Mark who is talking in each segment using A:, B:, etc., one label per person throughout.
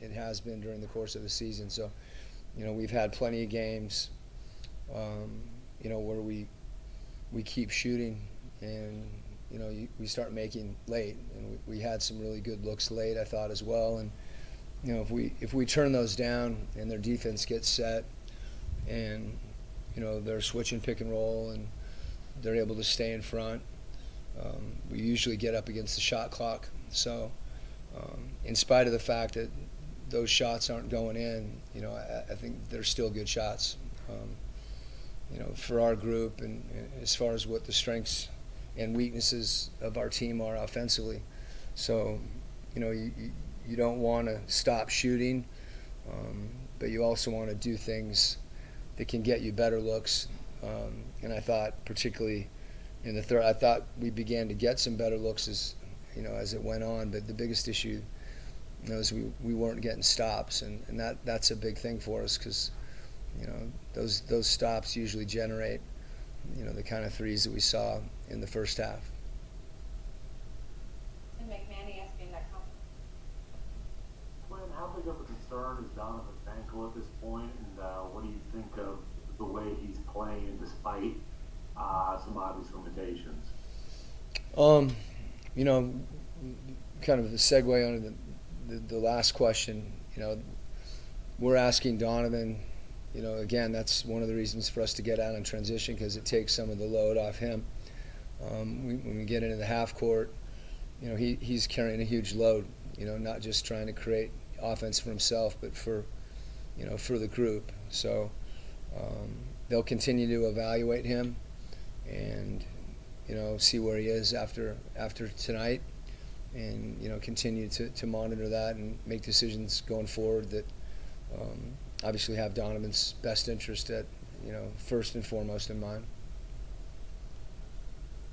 A: it has been during the course of the season. So, we've had plenty of games, where we keep shooting and, we start making late. And we had some really good looks late, I thought, as well. And, if we turn those down and their defense gets set and, they're switching pick and roll and they're able to stay in front, we usually get up against the shot clock. So in spite of the fact that those shots aren't going in, I think they're still good shots, for our group and as far as what the strengths and weaknesses of our team are offensively. So, you don't want to stop shooting, but you also want to do things that can get you better looks. And I thought, particularly in the third, I thought we began to get some better looks as it went on. But the biggest issue, is we weren't getting stops, and that's a big thing for us because, those stops usually generate, the kind of threes that we saw in the first half.
B: And McManny asking that comment.
C: Quinn, how big of a concern is Donovan's ankle at this point, and what do you think of the way he's playing despite some obvious limitations?
A: Kind of a segue on the last question. We're asking Donovan. Again, that's one of the reasons for us to get out in transition because it takes some of the load off him. When we get into the half court, he's carrying a huge load. Not just trying to create offense for himself, but for the group. So they'll continue to evaluate him and see where he is after tonight, and continue to monitor that and make decisions going forward that obviously have Donovan's best interest at first and foremost in mind.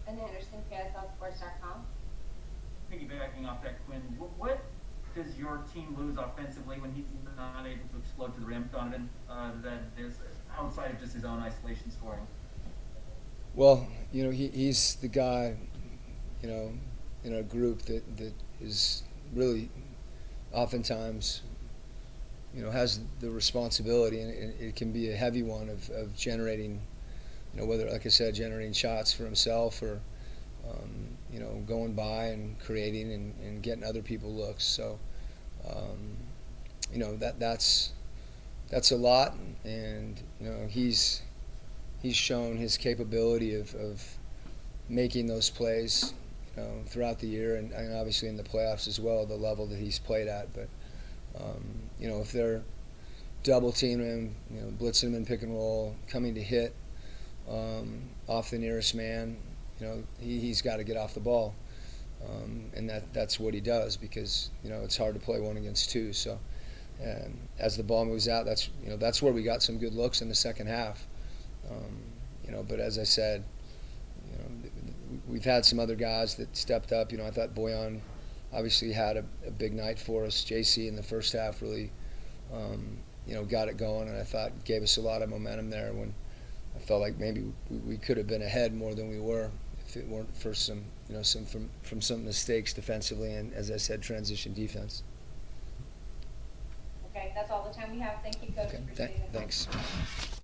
B: And Anderson, KSLSports.com.
D: Piggybacking off that, Quinn, what does your team lose offensively when he's not able to explode to the rim, Donovan, that is outside of just his own isolation scoring?
A: Well, he's the guy, in a group that is really oftentimes, has the responsibility, and it can be a heavy one of generating, whether, like I said, generating shots for himself or, going by and creating and getting other people looks. So, that's a lot, and he's shown his capability of making those plays throughout the year and obviously in the playoffs as well, the level that he's played at. But if they're double teaming him, blitzing him in pick and roll, coming to hit off the nearest man, he's got to get off the ball, and that's what he does because it's hard to play 1 against 2. So as the ball moves out, that's where we got some good looks in the second half. But as I said, we've had some other guys that stepped up. I thought Boyan obviously had a big night for us. JC in the first half really, got it going, and I thought gave us a lot of momentum there when I felt like maybe we could have been ahead more than we were if it weren't for some some mistakes defensively and, as I said, transition defense.
B: Okay, that's all the time we have. Thank you, Coach.
A: Okay,
B: Appreciate it.
A: thanks.